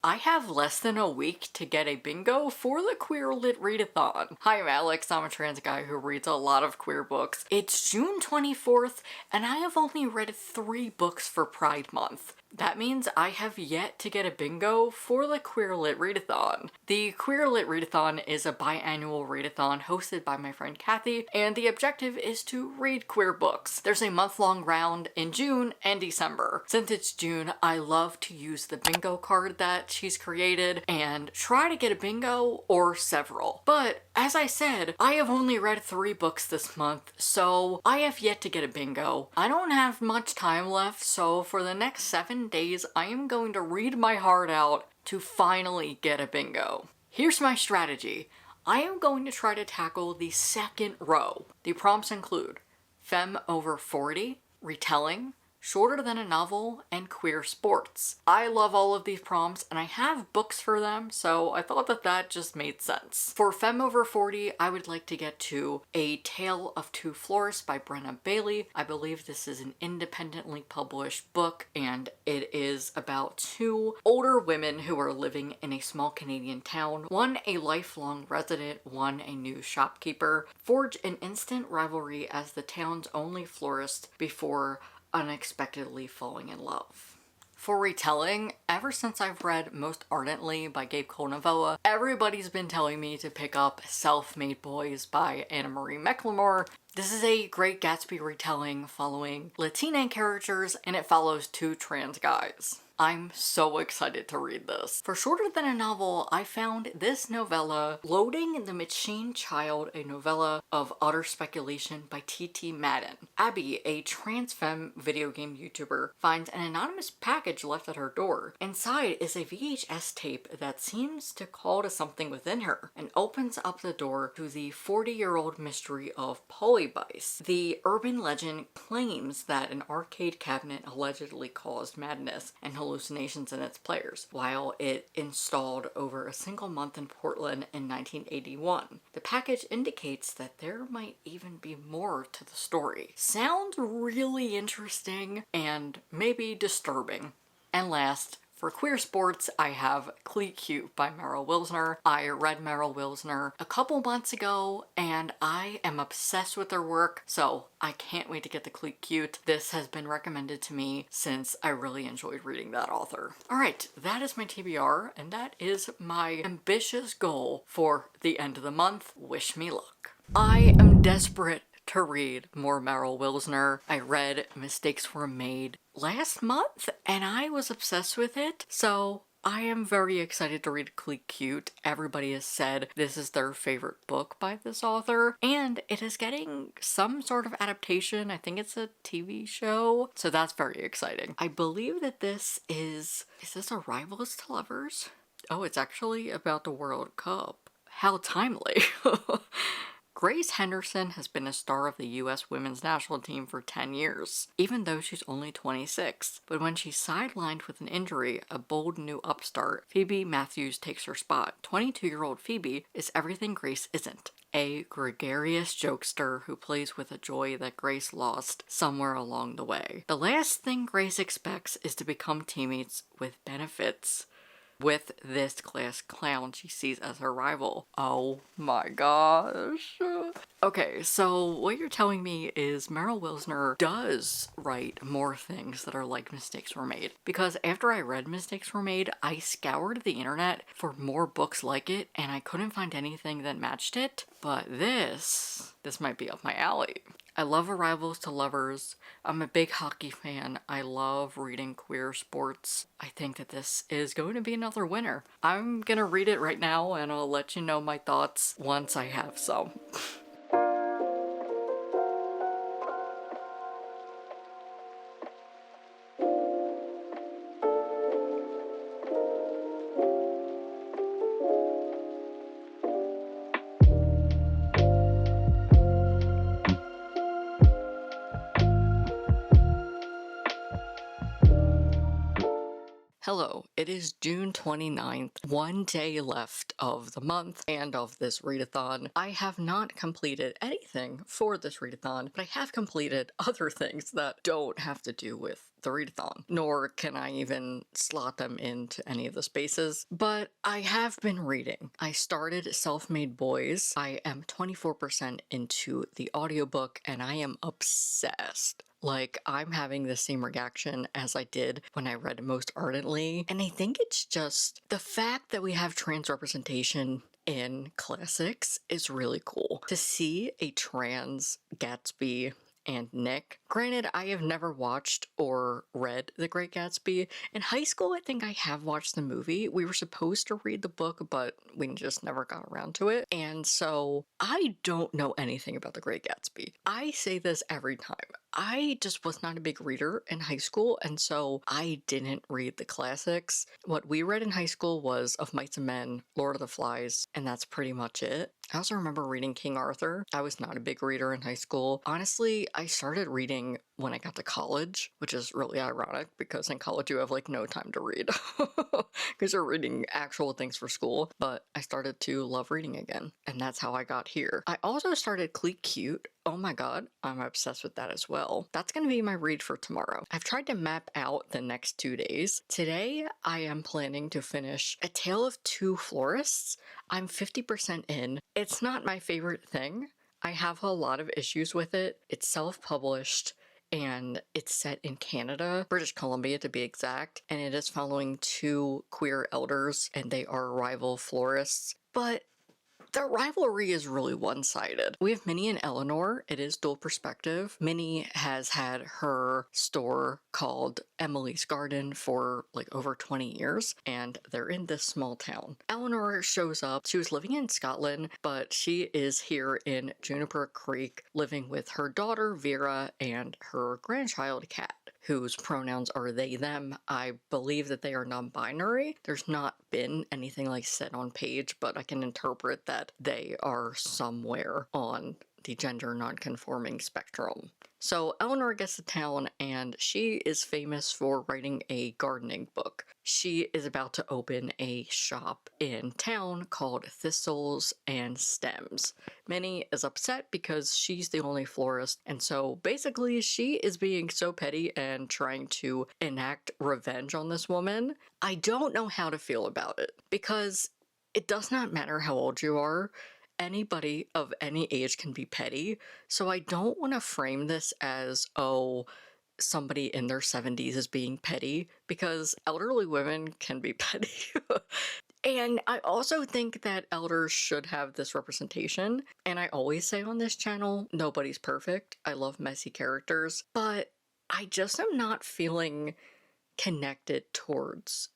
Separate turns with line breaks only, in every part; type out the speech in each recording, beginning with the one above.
I have less than a week to get a bingo for the Queer Lit Readathon. Hi, I'm Alex. I'm a trans guy who reads a lot of queer books. It's June 24th, and I have only read 3 books for Pride Month. That means I have yet to get a bingo for the Queer Lit Readathon. The Queer Lit Readathon is a biannual readathon hosted by my friend Kathy, and the objective is to read queer books. There's a month-long round in June and December. Since it's June, I love to use the bingo card that she's created and try to get a bingo or several. But as I said, I have only read 3 books this month, so I have yet to get a bingo. I don't have much time left, so for the next 7 days, I am going to read my heart out to finally get a bingo. Here's my strategy. I am going to try to tackle the second row. The prompts include femme over 40, retelling, shorter than a novel, and queer sports. I love all of these prompts and I have books for them, so I thought that that just made sense. For femme over 40, I would like to get to A Tale of Two Florists by Brenna Bailey. I believe this is an independently published book and it is about 2 older women who are living in a small Canadian town. One a lifelong resident, one a new shopkeeper, forge an instant rivalry as the town's only florist before unexpectedly falling in love. For retelling, ever since I've read Most Ardently by Gabe Kolnavoa, everybody's been telling me to pick up Self-Made Boys by Anna Marie McLemore. This is a Great Gatsby retelling following Latina characters, and it follows 2 trans guys. I'm so excited to read this. For shorter than a novel, I found this novella, Loading the Machine Child, a novella of utter speculation by T.T. Madden. Abby, a trans femme video game YouTuber, finds an anonymous package left at her door. Inside is a VHS tape that seems to call to something within her and opens up the door to the 40-year-old mystery of Polybice. The urban legend claims that an arcade cabinet allegedly caused madness and hallucinations in its players, while it installed over a single month in Portland in 1981. The package indicates that there might even be more to the story. Sounds really interesting and maybe disturbing. And last, for queer sports, I have Cleat Cute by Meryl Wilsner. I read Meryl Wilsner a couple months ago and I am obsessed with her work, so I can't wait to get the Cleat Cute. This has been recommended to me since I really enjoyed reading that author. Alright, that is my TBR and that is my ambitious goal for the end of the month. Wish me luck. I am desperate to read more Meryl Wilsner. I read Mistakes Were Made last month and I was obsessed with it, so I am very excited to read Cleat Cute. Everybody has said this is their favorite book by this author, and it is getting some sort of adaptation. I think it's a TV show, so that's very exciting. I believe that this is this a Rivals to Lovers? Oh, it's actually about the World Cup. How timely. Grace Henderson has been a star of the US women's national team for 10 years, even though she's only 26. But when she's sidelined with an injury, a bold new upstart, Phoebe Matthews takes her spot. 22-year-old Phoebe is everything Grace isn't. A gregarious jokester who plays with a joy that Grace lost somewhere along the way. The last thing Grace expects is to become teammates with benefits with this class clown she sees as her rival. Oh my gosh. Okay, so what you're telling me is Meryl Wilsner does write more things that are like Mistakes Were Made. Because after I read Mistakes Were Made, I scoured the internet for more books like it and I couldn't find anything that matched it. But this might be up my alley. I love Rivals to Lovers. I'm a big hockey fan. I love reading queer sports. I think that this is going to be another winner. I'm gonna read it right now and I'll let you know my thoughts once I have some. Hello, it is June 29th, one day left of the month and of this readathon. I have not completed anything for this readathon, but I have completed other things that don't have to do with the readathon, nor can I even slot them into any of the spaces, but I have been reading. I started Self-Made Boys. I am 24% into the audiobook and I am obsessed. Like, I'm having the same reaction as I did when I read Most Ardently, and I think it's just the fact that we have trans representation in classics is really cool. To see a trans Gatsby and Nick. Granted, I have never watched or read The Great Gatsby. In high school, I think I have watched the movie. We were supposed to read the book, but we just never got around to it. And so I don't know anything about The Great Gatsby. I say this every time. I just was not a big reader in high school, and so I didn't read the classics. What we read in high school was Of Mice and Men, Lord of the Flies, and that's pretty much it. I also remember reading King Arthur. I was not a big reader in high school. Honestly, I started reading when I got to college, which is really ironic because in college you have like no time to read because you're reading actual things for school. But I started to love reading again, and that's how I got here. I also started Cleat Cute. Oh my god, I'm obsessed with that as well. That's gonna be my read for tomorrow. I've tried to map out the next 2 days. Today, I am planning to finish A Tale of Two Florists. I'm 50% in. It's not my favorite thing. I have a lot of issues with it. It's self-published and it's set in Canada, British Columbia to be exact, and it is following two queer elders and they are rival florists. But the rivalry is really one-sided. We have Minnie and Eleanor. It is dual perspective. Minnie has had her store called Emily's Garden for like over 20 years, and they're in this small town. Eleanor shows up. She was living in Scotland, but she is here in Juniper Creek living with her daughter Vera and her grandchild Kat, whose pronouns are they, them. I believe that they are non-binary. There's not been anything like set on page, but I can interpret that they are somewhere on the gender non-conforming spectrum. So Eleanor gets to town and she is famous for writing a gardening book. She is about to open a shop in town called Thistles and Stems. Minnie is upset because she's the only florist, and so basically she is being so petty and trying to enact revenge on this woman. I don't know how to feel about it because it does not matter how old you are. Anybody of any age can be petty, so I don't want to frame this as, oh, somebody in their 70s is being petty, because elderly women can be petty. And I also think that elders should have this representation, and I always say on this channel, nobody's perfect. I love messy characters, but I just am not feeling connected towards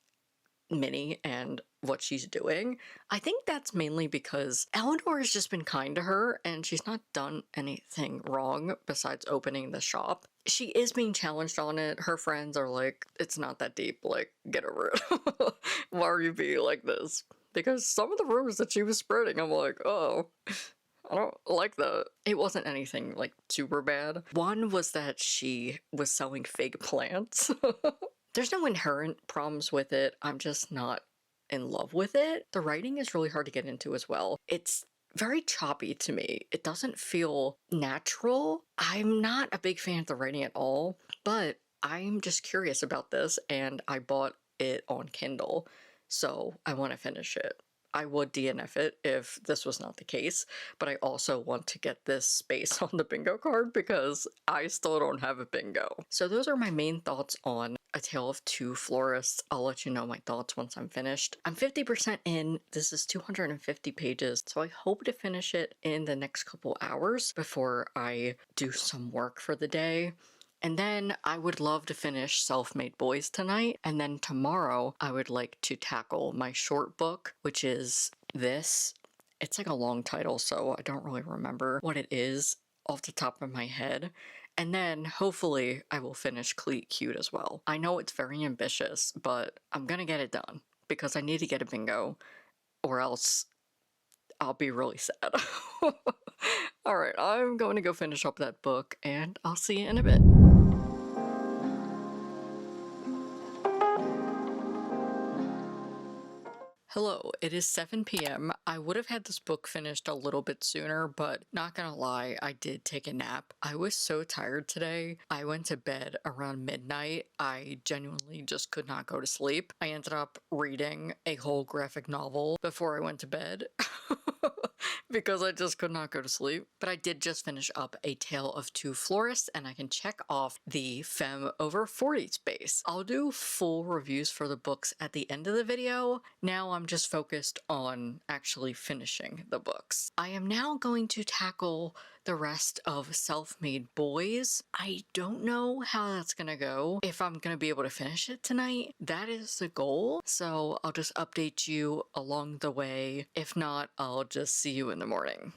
Minnie and what she's doing. I think that's mainly because Eleanor has just been kind to her and she's not done anything wrong besides opening the shop. She is being challenged on it. Her friends are like, it's not that deep, like, get over it. Why are you being like this? Because some of the rumors that she was spreading, I'm like, oh, I don't like that. It wasn't anything like super bad. One was that she was selling fake plants. There's no inherent problems with it. I'm just not in love with it. The writing is really hard to get into as well. It's very choppy to me. It doesn't feel natural. I'm not a big fan of the writing at all, but I'm just curious about this and I bought it on Kindle, so I want to finish it. I would DNF it if this was not the case, but I also want to get this space on the bingo card because I still don't have a bingo. So those are my main thoughts on A Tale of Two Florists. I'll let you know my thoughts once I'm finished. I'm 50% in. This is 250 pages, so I hope to finish it in the next couple hours before I do some work for the day. And then I would love to finish Self-Made Boys tonight. And then tomorrow I would like to tackle my short book, which is this. It's like a long title, so I don't really remember what it is off the top of my head. And then hopefully I will finish Cleat Cute as well. I know it's very ambitious, but I'm gonna get it done because I need to get a bingo or else I'll be really sad. Alright, I'm going to go finish up that book and I'll see you in a bit. Hello, it is 7 p.m. I would have had this book finished a little bit sooner, but not gonna lie, I did take a nap. I was so tired today. I went to bed around midnight. I genuinely just could not go to sleep. I ended up reading a whole graphic novel before I went to bed. Because I just could not go to sleep. But I did just finish up A Tale of Two Florists, and I can check off the Femme over 40 space. I'll do full reviews for the books at the end of the video. Now I'm just focused on actually finishing the books. I am now going to tackle the rest of Self-Made Boys. I don't know how that's gonna go, if I'm gonna be able to finish it tonight. That is the goal, so I'll just update you along the way. If not, I'll just see you in the morning.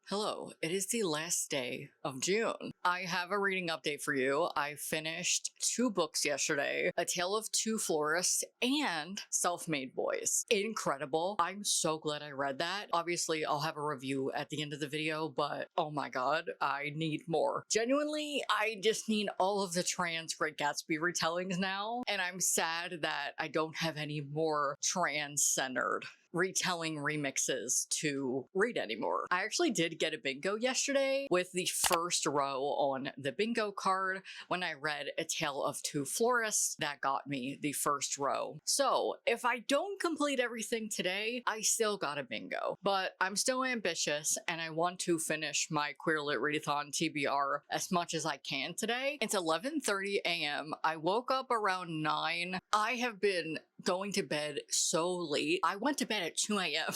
Hello, it is the last day of June. I have a reading update for you. I finished 2 books yesterday, A Tale of Two Florists and Self-Made Boys. Incredible. I'm so glad I read that. Obviously, I'll have a review at the end of the video, but oh my god, I need more. Genuinely, I just need all of the trans Great Gatsby retellings now, and I'm sad that I don't have any more trans-centered retelling remixes to read anymore. I actually did get a bingo yesterday with the first row on the bingo card. When I read A Tale of Two Florists, that got me the first row. So if I don't complete everything today, I still got a bingo. But I'm still ambitious and I want to finish my Queer Lit Readathon TBR as much as I can today. It's 11:30 a.m. I woke up around 9. I have been going to bed so late. I went to bed at 2 a.m.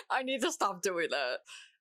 I need to stop doing that.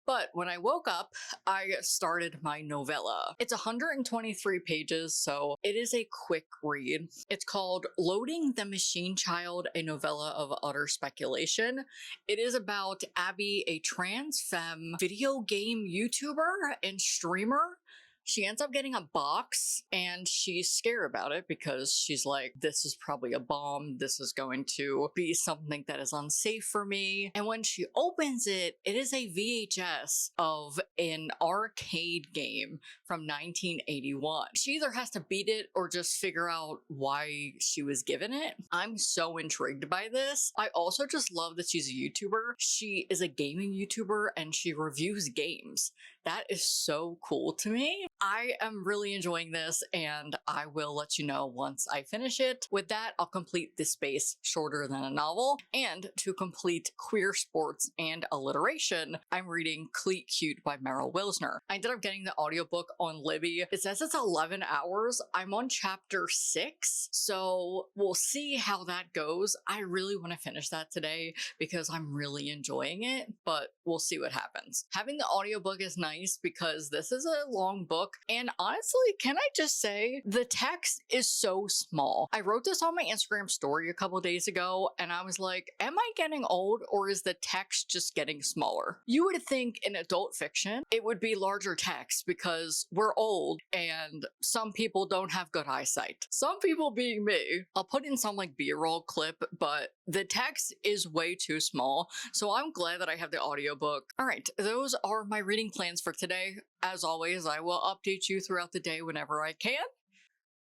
But when I woke up, I started my novella. It's 123 pages, so it is a quick read. It's called Loading the Machine Child, a novella of utter speculation. It is about Abby, a trans femme video game YouTuber and streamer. She ends up getting a box and she's scared about it because she's like, this is probably a bomb. This is going to be something that is unsafe for me. And when she opens it, it is a VHS of an arcade game from 1981. She either has to beat it or just figure out why she was given it. I'm so intrigued by this. I also just love that she's a YouTuber. She is a gaming YouTuber and she reviews games. That is so cool to me. I am really enjoying this and I will let you know once I finish it. With that, I'll complete this space shorter than a novel. And to complete queer sports and alliteration, I'm reading Cleat Cute by Meryl Wilsner. I ended up getting the audiobook on Libby. It says it's 11 hours. I'm on chapter 6, so we'll see how that goes. I really want to finish that today because I'm really enjoying it, but we'll see what happens. Having the audiobook is nice because this is a long book, and honestly, can I just say, the text is so small. I wrote this on my Instagram story a couple days ago, and I was like, am I getting old or is the text just getting smaller? You would think in adult fiction, it would be larger text because we're old and some people don't have good eyesight. Some people being me. I'll put in some like B-roll clip, but the text is way too small, so I'm glad that I have the audiobook. All right, those are my reading plans for today. As always, I will update you throughout the day whenever I can.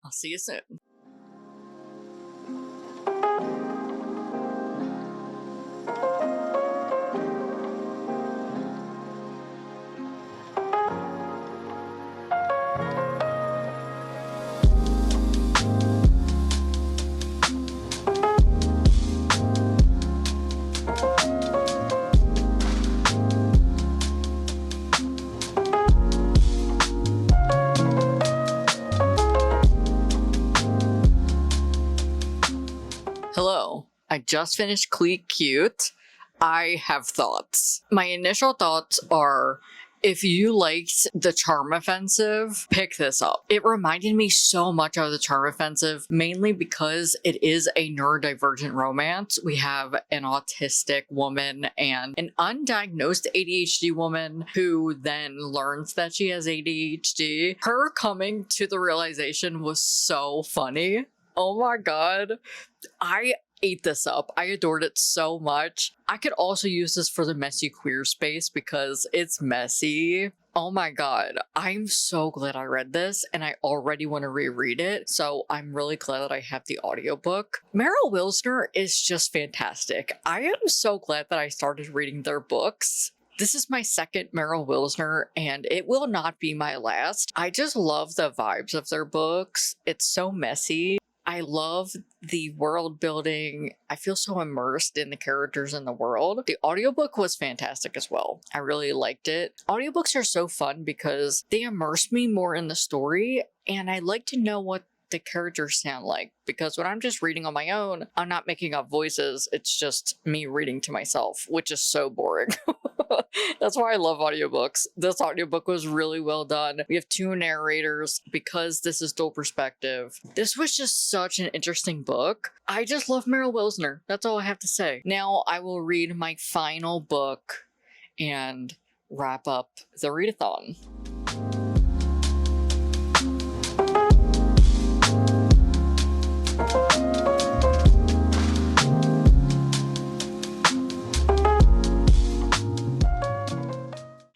I'll see you soon. Hello, I just finished Cleat Cute. I have thoughts. My initial thoughts are, if you liked The Charm Offensive, pick this up. It reminded me so much of The Charm Offensive, mainly because it is a neurodivergent romance. We have an autistic woman and an undiagnosed ADHD woman who then learns that she has ADHD. Her coming to the realization was so funny. Oh my god. ate this up. I adored it so much. I could also use this for the messy queer space because it's messy. Oh my god, I'm so glad I read this and I already want to reread it, so I'm really glad that I have the audiobook. Meryl Wilsner is just fantastic. I am so glad that I started reading their books. This is my second Meryl Wilsner, and it will not be my last. I just love the vibes of their books. It's so messy. I love the world building. I feel so immersed in the characters in the world. The audiobook was fantastic as well. I really liked it. Audiobooks are so fun because they immerse me more in the story, and I like to know what the characters sound like, because when I'm just reading on my own, I'm not making up voices. It's just me reading to myself, which is so boring. That's why I love audiobooks. This audiobook was really well done. We have two narrators because this is dual perspective. This was just such an interesting book. I just love Meryl Wilsner. That's all I have to say. Now I will read my final book and wrap up the readathon.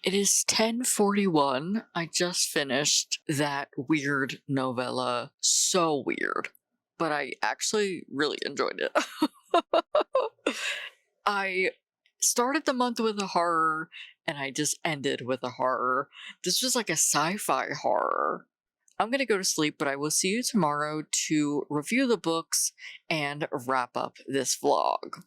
It is 10:41. I just finished that weird novella. So weird. But I actually really enjoyed it. I started the month with a horror, and I just ended with a horror. This was like a sci-fi horror. I'm gonna go to sleep, but I will see you tomorrow to review the books and wrap up this vlog.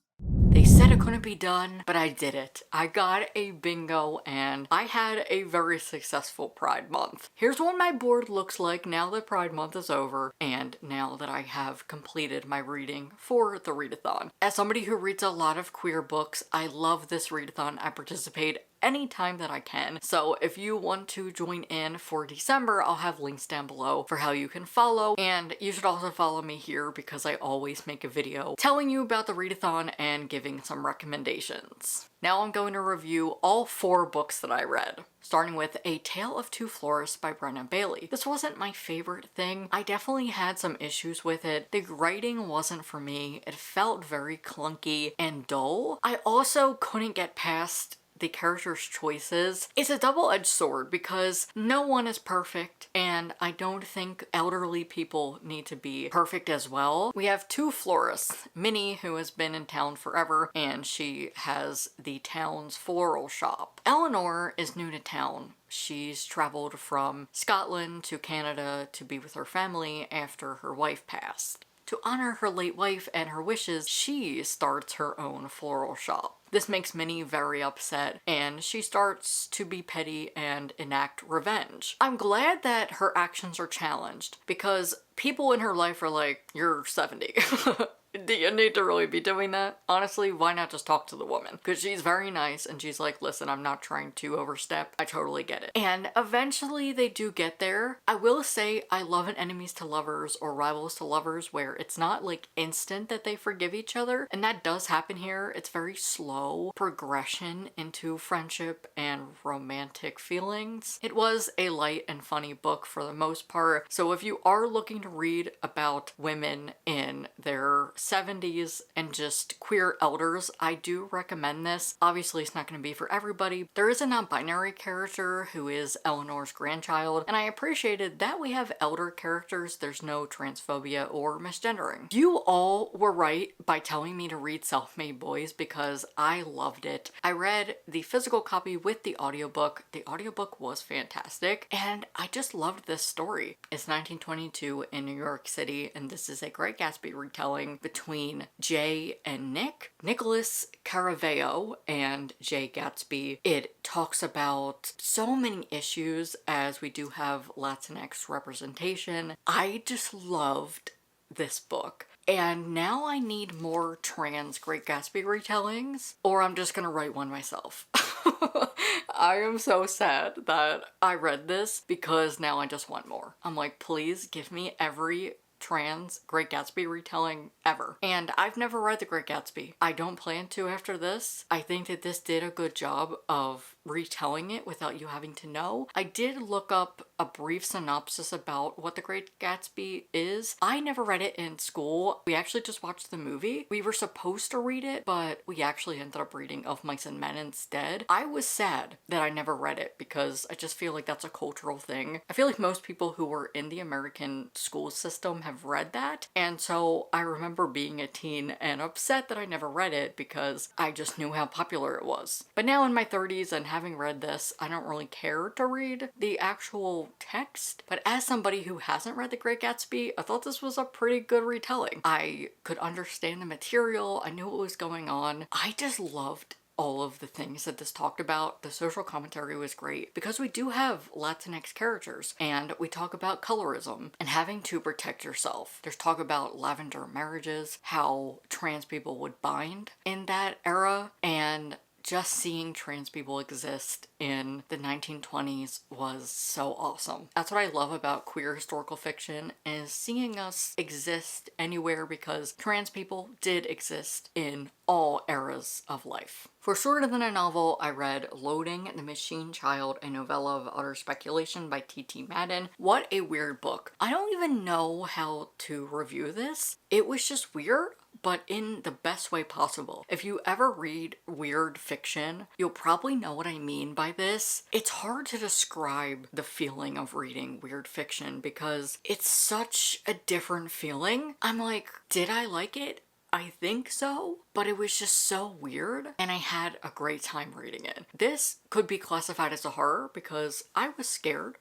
They said it couldn't be done, but I did it. I got a bingo and I had a very successful Pride Month. Here's what my board looks like now that Pride Month is over and now that I have completed my reading for the readathon. As somebody who reads a lot of queer books, I love this readathon. I participate anytime that I can. So if you want to join in for December, I'll have links down below for how you can follow, and you should also follow me here because I always make a video telling you about the readathon and giving some recommendations. Now I'm going to review all 4 books that I read, starting with A Tale of Two Florists by Brennan Bailey. This wasn't my favorite thing. I definitely had some issues with it. The writing wasn't for me. It felt very clunky and dull. I also couldn't get past the characters' choices. It's a double-edged sword because no one is perfect, and I don't think elderly people need to be perfect as well. We have 2 florists, Minnie, who has been in town forever, and she has the town's floral shop. Eleanor is new to town. She's traveled from Scotland to Canada to be with her family after her wife passed. To honor her late wife and her wishes, she starts her own floral shop. This makes Minnie very upset, and she starts to be petty and enact revenge. I'm glad that her actions are challenged, because people in her life are like, you're 70. Do you need to really be doing that? Honestly, why not just talk to the woman? Because she's very nice and she's like, listen, I'm not trying to overstep. I totally get it. And eventually they do get there. I will say I love an enemies to lovers or rivals to lovers where it's not like instant that they forgive each other. And that does happen here. It's very slow progression into friendship and romantic feelings. It was a light and funny book for the most part. So if you are looking to read about women in their 70s and just queer elders, I do recommend this. Obviously, it's not going to be for everybody. There is a non-binary character who is Eleanor's grandchild, and I appreciated that we have elder characters. There's no transphobia or misgendering. You all were right by telling me to read Self-Made Boys because I loved it. I read the physical copy with the audiobook. The audiobook was fantastic, and I just loved this story. It's 1922 in New York City, and this is a Great Gatsby retelling between Jay and Nick, Nicholas Caraveo and Jay Gatsby. It talks about so many issues as we do have Latinx representation. I just loved this book. And now I need more trans Great Gatsby retellings, or I'm just gonna write one myself. I am so sad that I read this because now I just want more. I'm like, please give me every trans Great Gatsby retelling ever. And I've never read The Great Gatsby. I don't plan to after this. I think that this did a good job of retelling it without you having to know. I did look up a brief synopsis about what The Great Gatsby is. I never read it in school. We actually just watched the movie. We were supposed to read it, but we actually ended up reading Of Mice and Men instead. I was sad that I never read it because I just feel like that's a cultural thing. I feel like most people who were in the American school system have read that, and so I remember being a teen and upset that I never read it because I just knew how popular it was. But now in my 30s and having read this, I don't really care to read the actual text. But as somebody who hasn't read The Great Gatsby, I thought this was a pretty good retelling. I could understand the material, I knew what was going on. I just loved all of the things that this talked about. The social commentary was great because we do have Latinx characters and we talk about colorism and having to protect yourself. There's talk about lavender marriages, how trans people would bind in that era, and just seeing trans people exist in the 1920s was so awesome. That's what I love about queer historical fiction, is seeing us exist anywhere, because trans people did exist in all eras of life. For shorter than a novel, I read Loading the Machine Child, a novella of utter speculation by T.T. Madden. What a weird book. I don't even know how to review this. It was just weird, but in the best way possible. If you ever read weird fiction, you'll probably know what I mean by this. It's hard to describe the feeling of reading weird fiction because it's such a different feeling. I'm like, did I like it? I think so, but it was just so weird and I had a great time reading it. This could be classified as a horror because I was scared.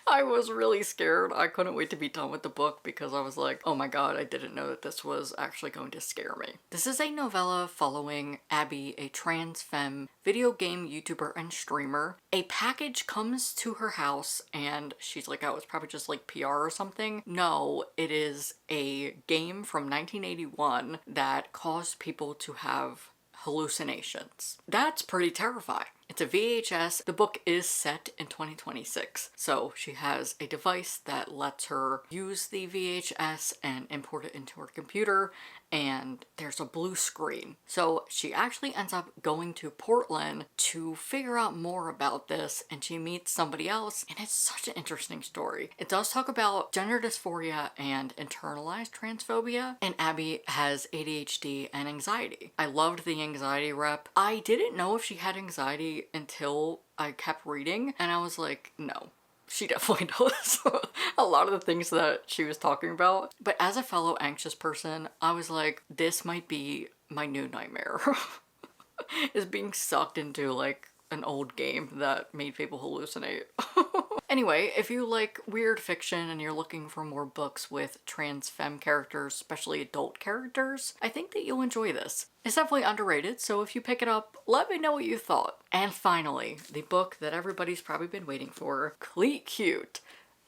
I was really scared. I couldn't wait to be done with the book because I was like, oh my god, I didn't know that this was actually going to scare me. This is a novella following Abby, a trans femme video game YouTuber and streamer. A package comes to her house and she's like, oh, it's probably just like PR or something. No, it is a game from 1981 that caused people to have hallucinations. That's pretty terrifying. It's a VHS. The book is set in 2026, so she has a device that lets her use the VHS and import it into her computer, and there's a blue screen. So she actually ends up going to Portland to figure out more about this, and she meets somebody else, and it's such an interesting story. It does talk about gender dysphoria and internalized transphobia, and Abby has ADHD and anxiety. I loved the anxiety rep. I didn't know if she had anxiety until I kept reading, and I was like, no. She definitely does. A lot of the things that she was talking about. But as a fellow anxious person, I was like, this might be my new nightmare. Is being sucked into like an old game that made people hallucinate. Anyway, if you like weird fiction and you're looking for more books with trans femme characters, especially adult characters, I think that you'll enjoy this. It's definitely underrated, so if you pick it up, let me know what you thought. And finally, the book that everybody's probably been waiting for, Cleat Cute.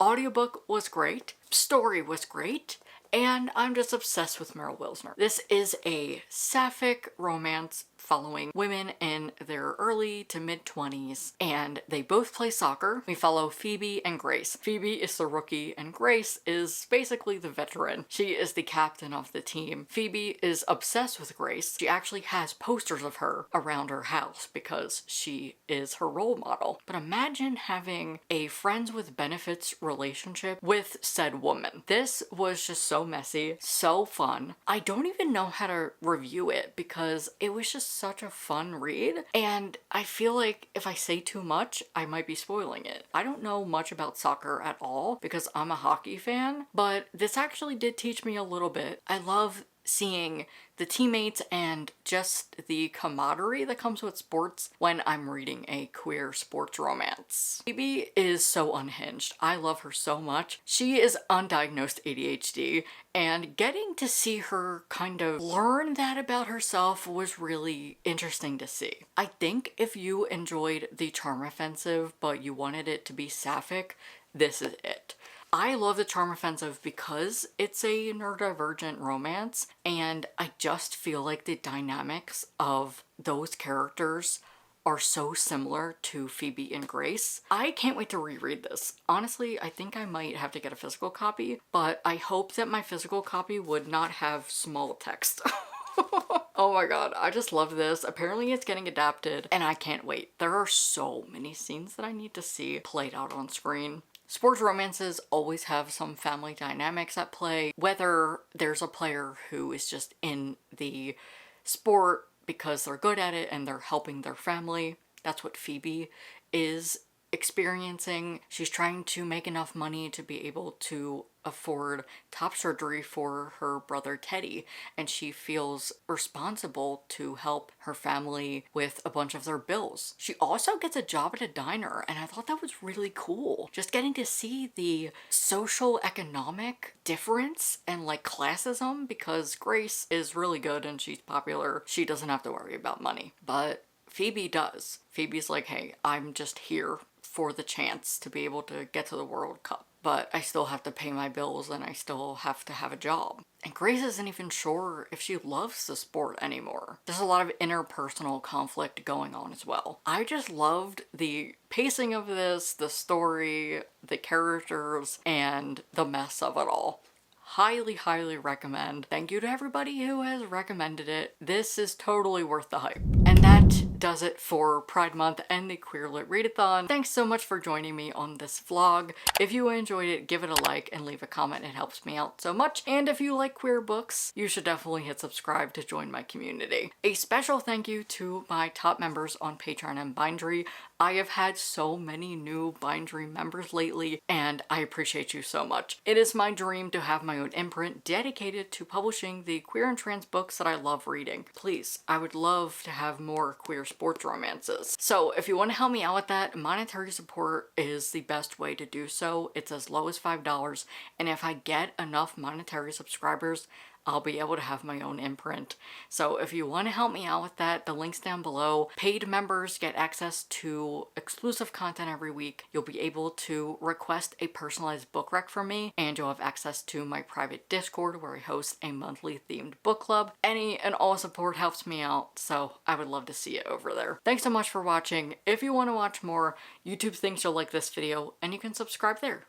Audiobook was great, story was great, and I'm just obsessed with Meryl Wilsner. This is a sapphic romance following women in their early to mid-20s, and they both play soccer. We follow Phoebe and Grace. Phoebe is the rookie, and Grace is basically the veteran. She is the captain of the team. Phoebe is obsessed with Grace. She actually has posters of her around her house because she is her role model. But imagine having a friends with benefits relationship with said woman. This was just so messy, so fun. I don't even know how to review it because it was just such a fun read, and I feel like if I say too much, I might be spoiling it. I don't know much about soccer at all because I'm a hockey fan, but this actually did teach me a little bit. I love seeing the teammates and just the camaraderie that comes with sports when I'm reading a queer sports romance. Phoebe is so unhinged. I love her so much. She is undiagnosed ADHD, and getting to see her kind of learn that about herself was really interesting to see. I think if you enjoyed The Charm Offensive but you wanted it to be sapphic, this is it. I love The Charm Offensive because it's a neurodivergent romance, and I just feel like the dynamics of those characters are so similar to Phoebe and Grace. I can't wait to reread this. Honestly, I think I might have to get a physical copy, but I hope that my physical copy would not have small text. Oh my god, I just love this. Apparently it's getting adapted and I can't wait. There are so many scenes that I need to see played out on screen. Sports romances always have some family dynamics at play, whether there's a player who is just in the sport because they're good at it and they're helping their family. That's what Phoebe is experiencing. She's trying to make enough money to be able to afford top surgery for her brother Teddy, and she feels responsible to help her family with a bunch of their bills. She also gets a job at a diner, and I thought that was really cool. Just getting to see the social economic difference and like classism, because Grace is really good and she's popular. She doesn't have to worry about money, but Phoebe does. Phoebe's like, hey, I'm just here for the chance to be able to get to the World Cup, but I still have to pay my bills and I still have to have a job. And Grace isn't even sure if she loves the sport anymore. There's a lot of interpersonal conflict going on as well. I just loved the pacing of this, the story, the characters, and the mess of it all. Highly, highly recommend. Thank you to everybody who has recommended it. This is totally worth the hype. And that does it for Pride Month and the Queer Lit Readathon. Thanks so much for joining me on this vlog. If you enjoyed it, give it a like and leave a comment. It helps me out so much. And if you like queer books, you should definitely hit subscribe to join my community. A special thank you to my top members on Patreon and Bindry. I have had so many new Bindry members lately, and I appreciate you so much. It is my dream to have my own imprint dedicated to publishing the queer and trans books that I love reading. Please, I would love to have more queer sports romances. So if you want to help me out with that, monetary support is the best way to do so. It's as low as $5, and if I get enough monetary subscribers, I'll be able to have my own imprint. So if you want to help me out with that, the link's down below. Paid members get access to exclusive content every week. You'll be able to request a personalized book rec from me, and you'll have access to my private Discord where I host a monthly themed book club. Any and all support helps me out, so I would love to see it over there. Thanks so much for watching. If you want to watch more, YouTube thinks you'll like this video, and you can subscribe there.